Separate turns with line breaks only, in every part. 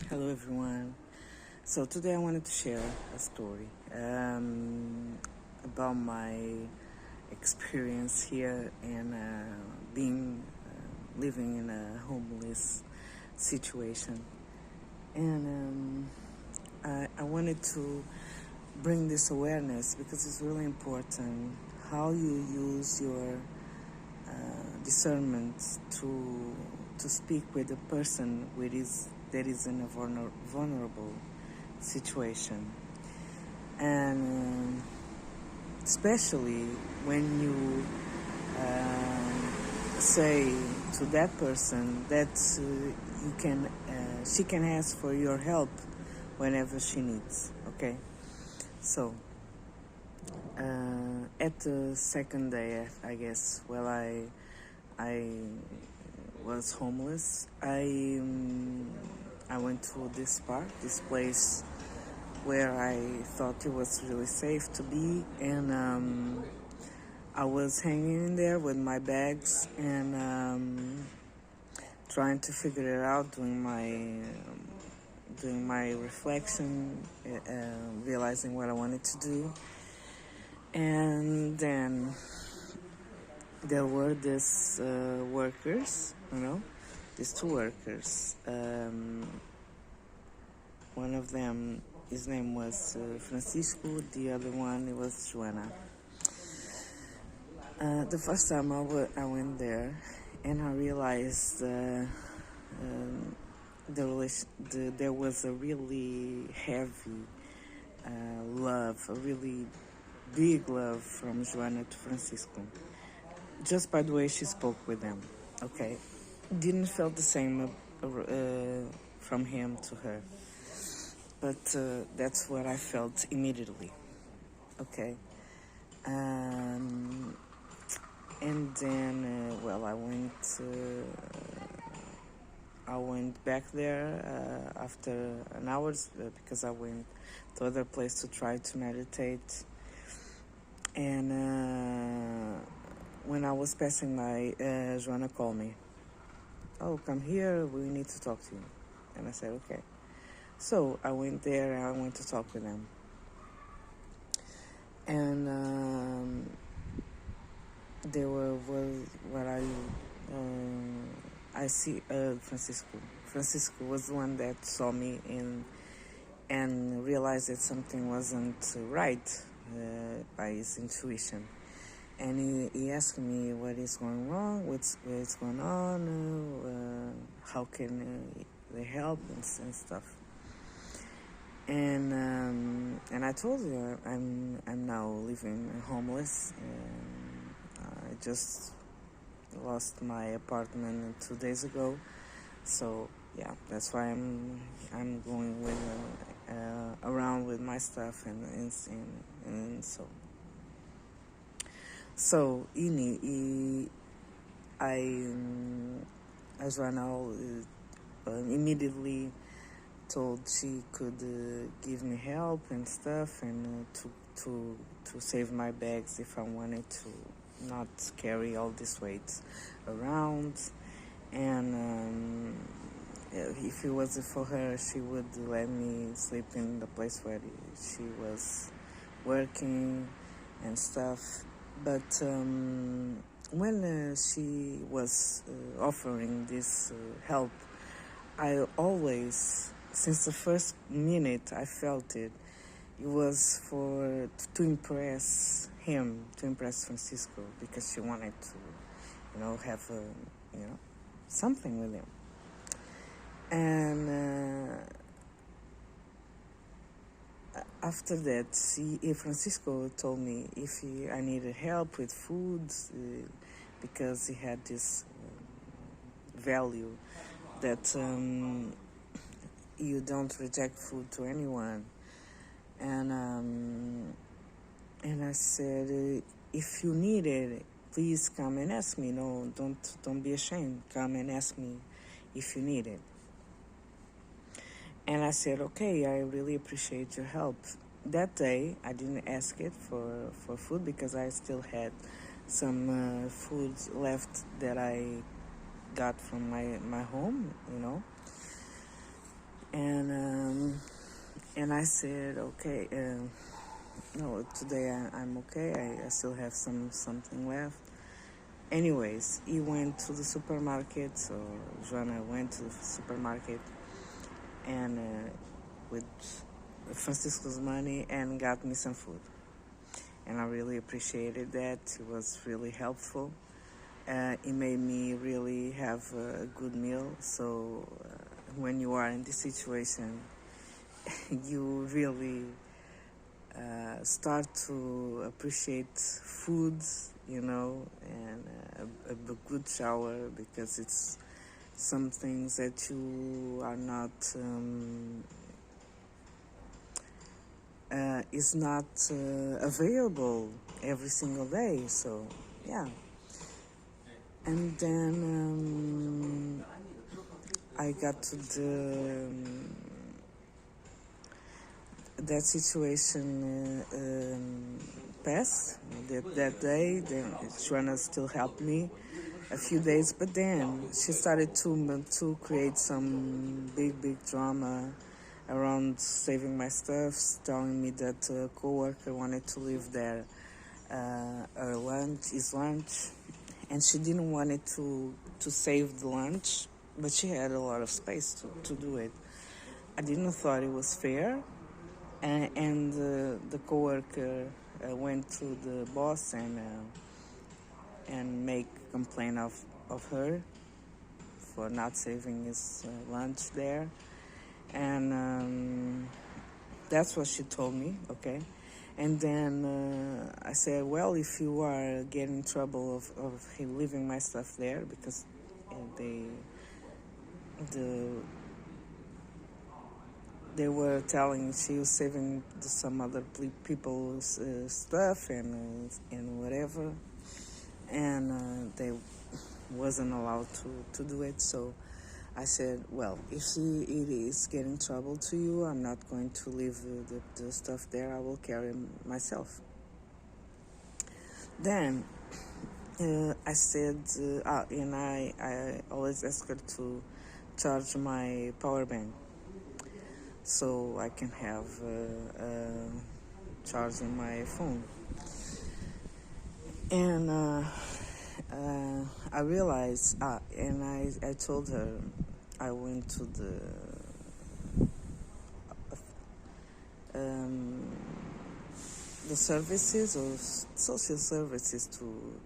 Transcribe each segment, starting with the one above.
Hello everyone. So today I wanted to share a story about my experience here and being living in a homeless situation. And I wanted to bring this awareness because it's really important how you use your discernment to speak with a person that is in a vulnerable situation, and especially when you say to that person that she can ask for your help whenever she needs. Okay, so at the second day, I guess, I was homeless. I went to this park, this place where I thought it was really safe to be, and I was hanging in there with my bags and trying to figure it out, doing my reflection, realizing what I wanted to do, and then there were these workers, these two workers. One of them, his name was Francisco, the other one, it was Joanna. The first time I went there, and I realized there was a really heavy love, a really big love from Joanna to Francisco, just by the way she spoke with them. Okay, didn't feel the same from him to her, but that's what I felt immediately. Okay, and then I went back there after an hour because I went to other place to try to meditate. And when I was passing by, Joanna called me. Oh, come here, we need to talk to you. And I said, okay. So I went there and I went to talk with them. And there was what I see Francisco. Francisco was the one that saw me and realized that something wasn't right by his intuition. And he asked me what is going wrong, what's going on, how can they help and stuff. And I told her I'm now living homeless. I just lost my apartment 2 days ago, so yeah, that's why I'm going with around with my stuff and so as right now immediately told she could give me help and stuff, and to save my bags if I wanted to not carry all this weight around. And if it wasn't for her, she would let me sleep in the place where she was working and stuff. But when she was offering this help, I always, since the first minute I felt it, it was to impress him, to impress Francisco, because she wanted to, have something with him. And after that, Francisco told me if I needed help with food, because he had this value that you don't reject food to anyone. And I said, if you need it, please come and ask me. No, don't be ashamed. Come and ask me if you need it. And I said, okay, I really appreciate your help. That day, I didn't ask it for food because I still had some food left that I got from my home, And I said, okay, no, today I'm okay. I still have something left. Anyways, he went to the supermarket, so Joanna went to the supermarket and with Francisco's money and got me some food. And I really appreciated that. It was really helpful. It made me really have a good meal. So when you are in this situation, you really start to appreciate foods, and a good shower, because it's some things that you are not is not available every single day. So yeah. And then I got to that situation passed that day. Then Joanna still helped me a few days, but then she started to create some big drama around saving my stuff, telling me that a coworker wanted to leave their his lunch, and she didn't want it to save the lunch, but she had a lot of space to do it. I didn't thought it was fair, and the coworker went to the boss and make complaint of her for not saving his lunch there, and that's what she told me. Okay. And then I said, well, if you are getting trouble of him leaving my stuff there, because they were telling she was saving some other people's stuff and whatever, and they wasn't allowed to do it. So I said, well, if it is getting trouble to you, I'm not going to leave the stuff there. I will carry it myself. Then I said, and I always ask her to charge my power bank so I can have charge on my phone. And I realized, and I told her I went to the services or social services to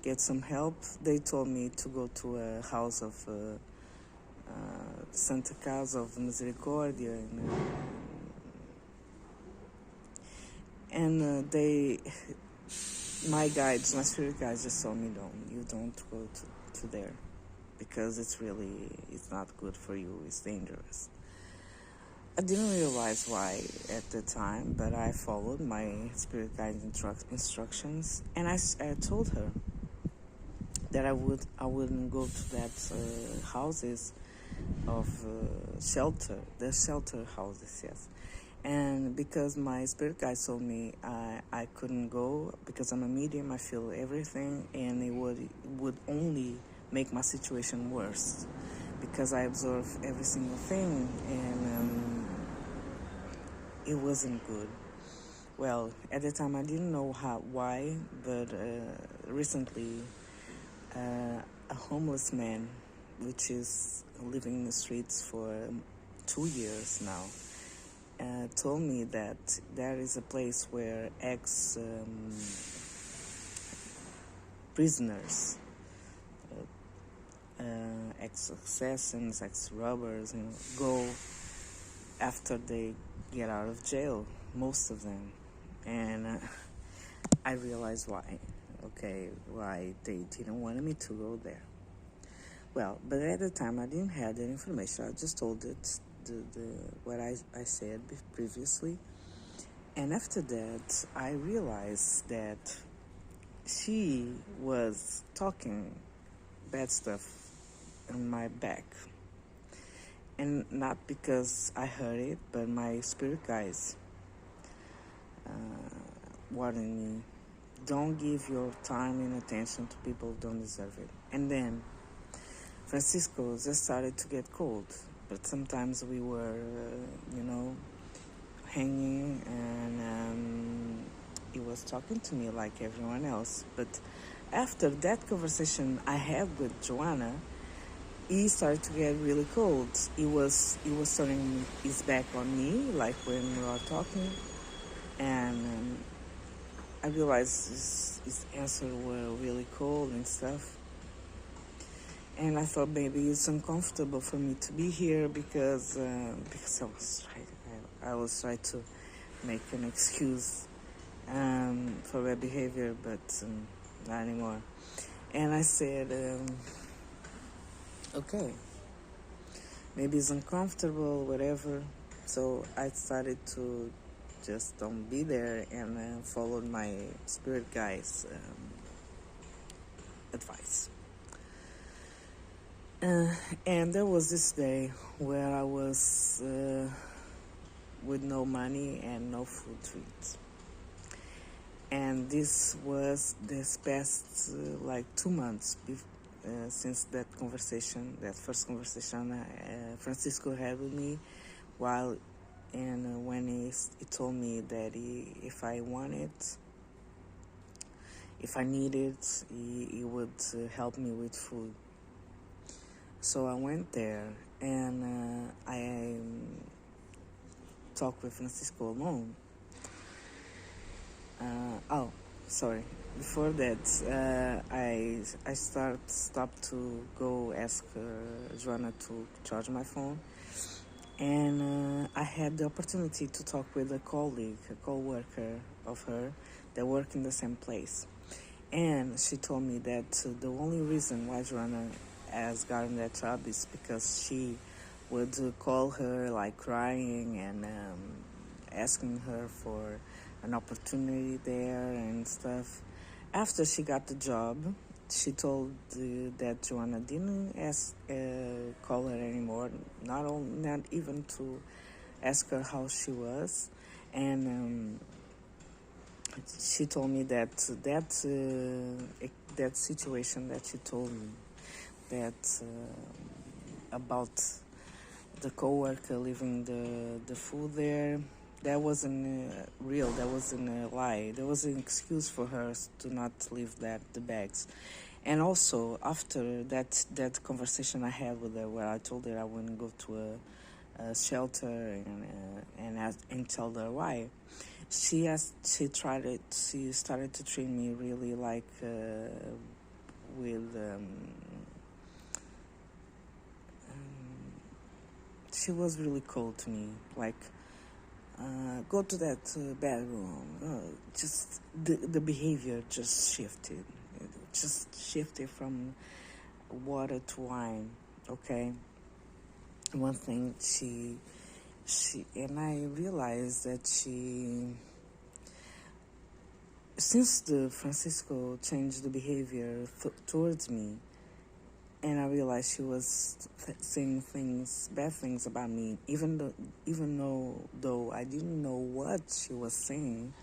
get some help. They told me to go to a house of Santa Casa of Misericordia, and my spirit guides just told me, you don't go to there, because it's not good for you, it's dangerous. I didn't realize why at the time, but I followed my spirit guide's instructions, and I told her that I wouldn't go to that houses of shelter houses, yes. And because my spirit guide told me I couldn't go because I'm a medium, I feel everything, and it would only make my situation worse, because I absorb every single thing, and it wasn't good. Well, at the time I didn't know why, but recently a homeless man, which is living in the streets for 2 years now, told me that there is a place where prisoners, ex-assassins, ex-robbers, go after they get out of jail, most of them. And I realized why they didn't want me to go there. Well, but at the time I didn't have that information. I just told it what I said previously. And after that, I realized that she was talking bad stuff on my back. And not because I heard it, but my spirit guides warning me, don't give your time and attention to people who don't deserve it. And then Francisco just started to get cold, but sometimes we were, hanging, and he was talking to me like everyone else. But after that conversation I had with Joanna, he started to get really cold. He was turning his back on me, like when we were talking, and I realized his answers were really cold and stuff. And I thought maybe it's uncomfortable for me to be here because I was trying to make an excuse for bad behavior, but not anymore. And I said, okay, maybe it's uncomfortable, whatever. So I started to just don't be there and followed my spirit guide's advice. And there was this day where I was with no money and no food to eat. And this was this past 2 months since that first conversation Francisco had with me, when he told me that if I needed, he would help me with food. So I went there and I talked with Francisco alone. Before that, I stopped to go ask Joanna to charge my phone, and I had the opportunity to talk with a co-worker of her that worked in the same place, and she told me that the only reason why Joanna has gotten that job is because she would call her like crying and asking her for an opportunity there and stuff. After she got the job, she told that Joanna didn't call her anymore, not even to ask her how she was, and she told me that situation that she told me, that about the coworker leaving the food there, that wasn't real. That wasn't a lie. There was an excuse for her to not leave the bags. And also after that conversation I had with her, where I told her I wouldn't go to a shelter and tell her why, she started to treat me really like she was really cold to me, like go to that bedroom. Just the behavior just shifted. It just shifted from water to wine. Okay. One thing she and I realized that since the Francisco changed the behavior towards me, and I realized she was saying bad things about me, even though I didn't know what she was saying.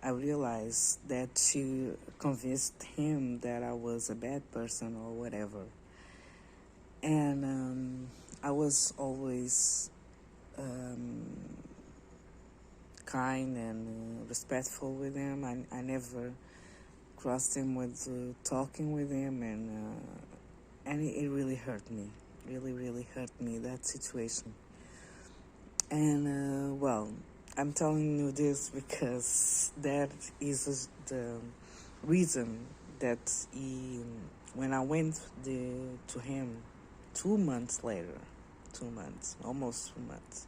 I realized that she convinced him that I was a bad person or whatever. And I was always kind and respectful with him. I never crossed him with talking with him, and it really hurt me. Really hurt me, that situation. And I'm telling you this because that is the reason that when I went to him 2 months later, almost 2 months,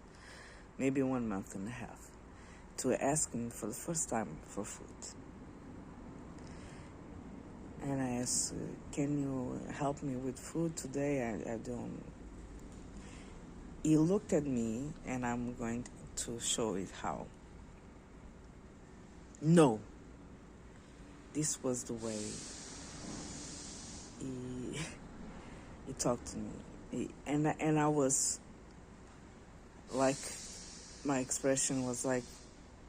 maybe 1 month and a half, to ask him for the first time for food. And I asked, can you help me with food today? I don't. He looked at me, and I'm going to show it how. No. This was the way he talked to me. And I was like, my expression was like,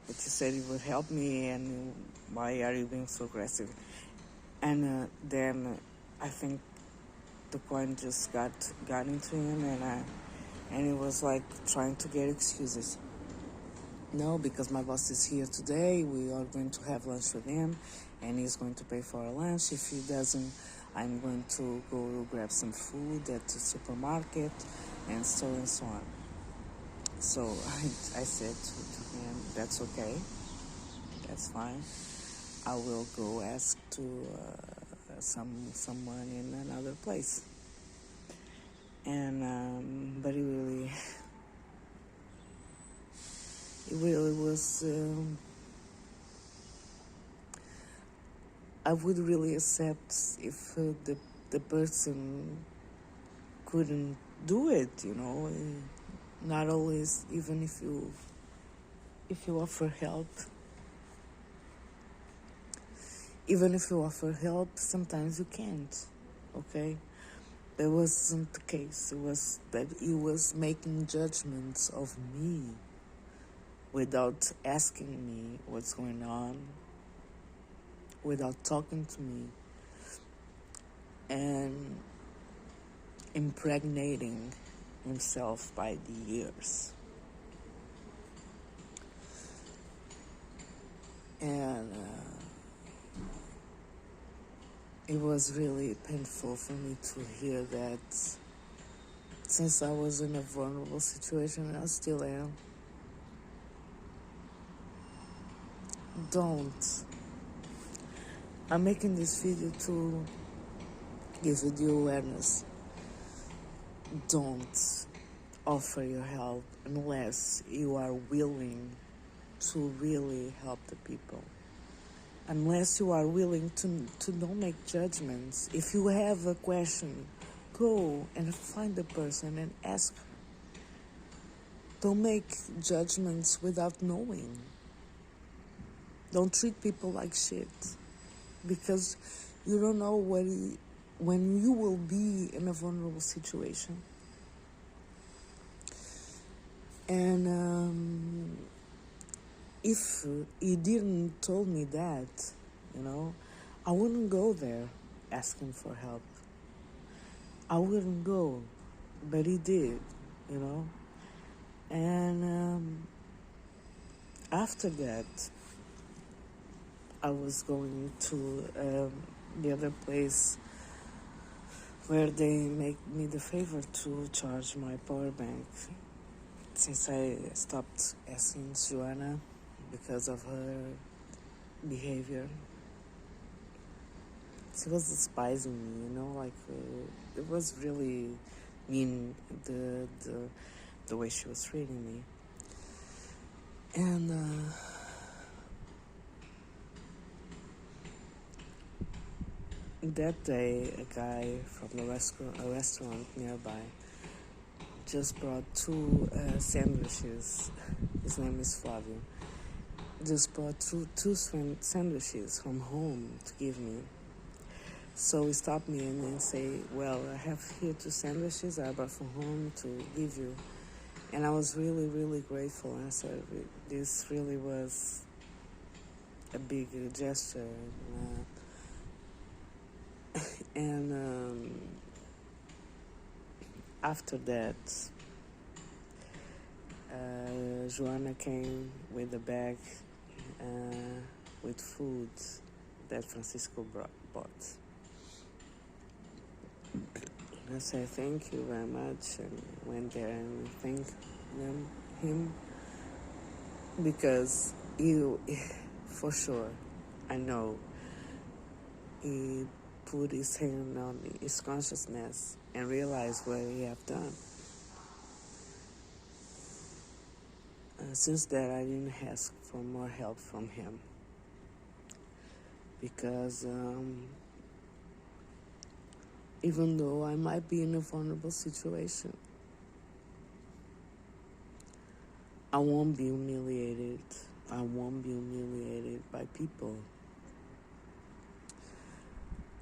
but you said it would help me, and why are you being so aggressive? And then I think the point just got into him, And it was like trying to get excuses. No, because my boss is here today, we are going to have lunch with him, and he's going to pay for our lunch. If he doesn't, I'm going to go grab some food at the supermarket, and so on. So I said to him, that's okay, that's fine. I will go ask to someone in another place. And but it really was. I would really accept if the person couldn't do it. Not always. Even if you offer help. Even if you offer help, sometimes you can't. Okay. That wasn't the case. It was that he was making judgments of me without asking me what's going on, without talking to me, and impregnating himself by the years. And it was really painful for me to hear that, since I was in a vulnerable situation, and I still am. Don't. I'm making this video to give you the awareness. Don't offer your help unless you are willing to really help the people. Unless you are willing to don't make judgments. If you have a question, go and find the person and ask. Don't make judgments without knowing. Don't treat people like shit, because you don't know when you will be in a vulnerable situation. And if he didn't told me that, I wouldn't go there asking for help. I wouldn't go, but he did, And after that, I was going to the other place where they make me the favor to charge my power bank, since I stopped asking Joanna because of her behavior. She was despising me, it was really mean, the way she was treating me. And that day, a guy from a restaurant nearby just brought two sandwiches. His name is Flavio. Just brought two sandwiches from home to give me. So he stopped me and then say, well, I have here two sandwiches I brought from home to give you. And I was really, really grateful. And I said, this really was a big gesture. And after that, Joanna came with a bag with food that Francisco bought. I said thank you very much, and went there and thanked him, because for sure, I know, he put his hand on his consciousness and realized what he have done. Since that, I didn't ask for more help from him, because even though I might be in a vulnerable situation, I won't be humiliated. I won't be humiliated by people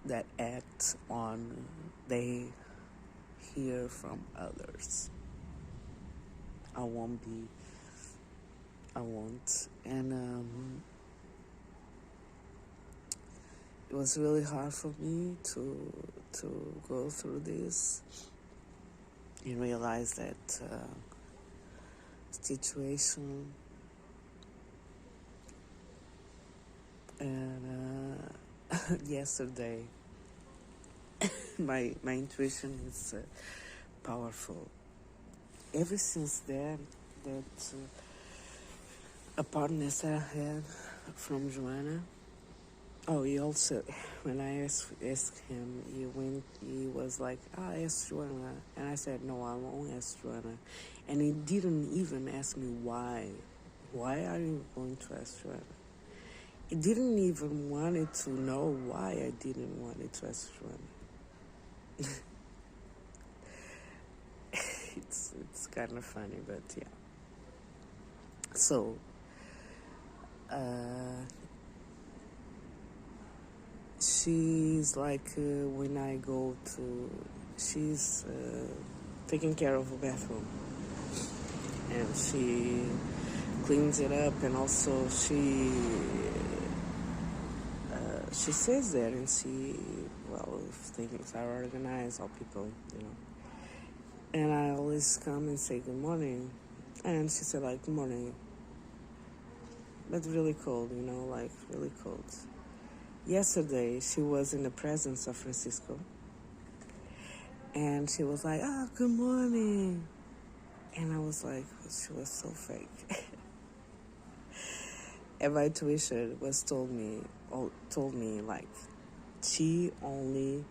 that act on they hear from others. I won't. And it was really hard for me to go through this. and realize that situation. And yesterday, my intuition is powerful. Ever since then, that apartness I had from Joanna. Oh, he also, when I asked him, he was like, ask Joanna. And I said, no, I won't ask Joanna. And he didn't even ask me why. Why are you going to ask Joanna? He didn't even want to know why I didn't want to ask Joanna. It's kind of funny, but yeah. So, she's like, when I go to, she's taking care of a bathroom, and she cleans it up, and also she says that, and if things are organized, all people, and I always come and say good morning, and she said like, good morning, but really cold, like really cold. Yesterday, she was in the presence of Francisco, and she was like, good morning. And I was like, she was so fake. And my intuition told me like, she only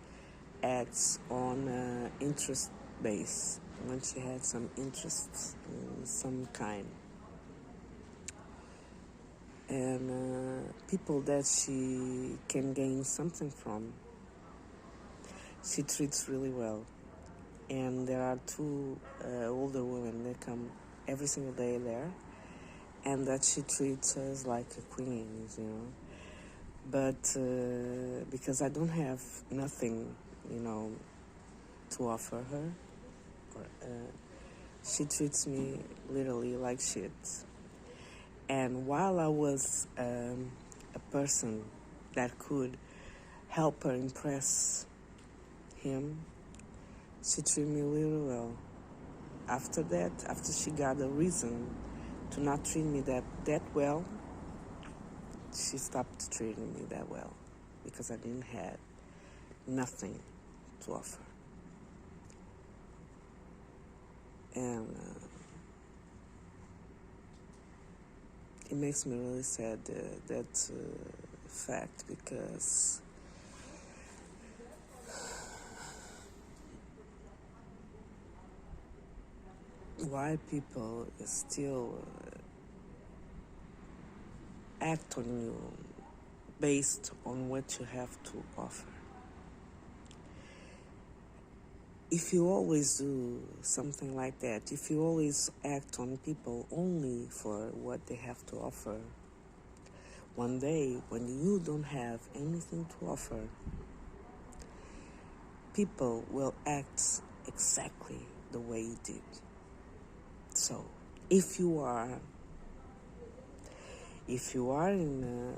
acts on interest base when she had some interest in some kind. And people that she can gain something from, she treats really well. And there are two older women that come every single day there, and that she treats us like a queen, But because I don't have nothing, to offer her, she treats me literally like shit. And while I was a person that could help her impress him, she treated me really well. After that, after she got a reason to not treat me that well, she stopped treating me that well, because I didn't have nothing to offer. And it makes me really sad, that fact, because why people still act on you based on what you have to offer. If you always do something like that, if you always act on people only for what they have to offer, one day when you don't have anything to offer, people will act exactly the way you did. So, if you are in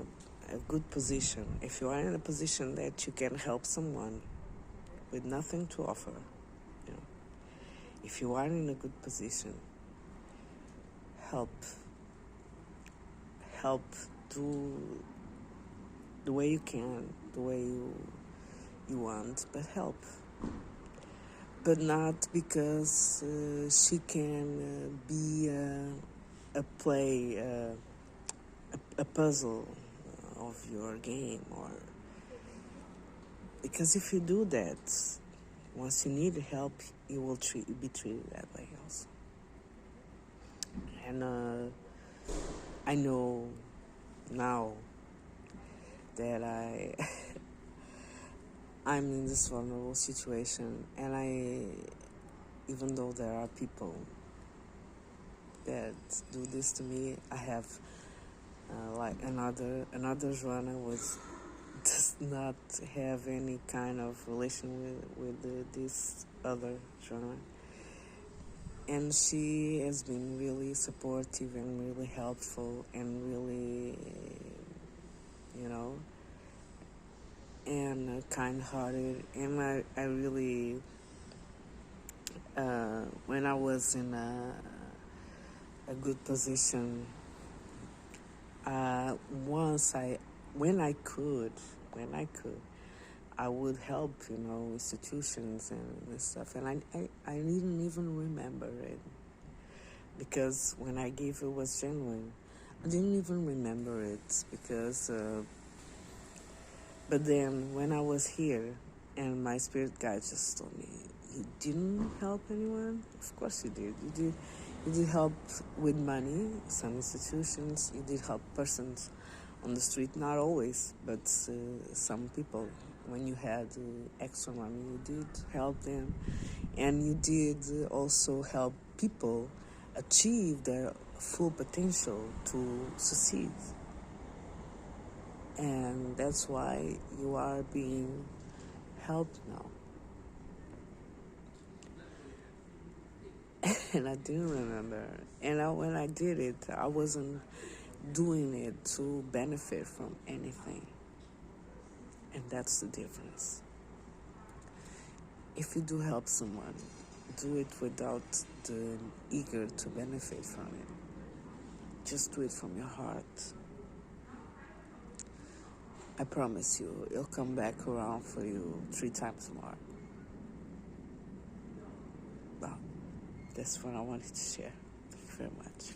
a good position, if you are in a position that you can help someone with nothing to offer, if you are in a good position, help do the way you can, the way you want, but help. But not because she can be a puzzle of your game, or because if you do that, once you need help, you will be treated that way also. And I know now that I'm in this vulnerable situation, and even though there are people that do this to me, I have like another Joanna does not have any kind of relation with this other Joanna, and she has been really supportive and really helpful and really, and kind-hearted, and I really when I was in a good position, when I could, I would help, institutions and stuff. And I didn't even remember it, because when I gave it was genuine. I didn't even remember it because, but then when I was here and my spirit guide just told me, you didn't help anyone? Of course you did. You did help with money, some institutions. You did help persons on the street, not always, but some people. When you had extra money, you did help them. And you did also help people achieve their full potential to succeed. And that's why you are being helped now. And I didn't remember. And when I did it, I wasn't doing it to benefit from anything. And that's the difference. If you do help someone, do it without the eager to benefit from it. Just do it from your heart. I promise you, it'll come back around for you 3 times more. Well, that's what I wanted to share. Thank you very much.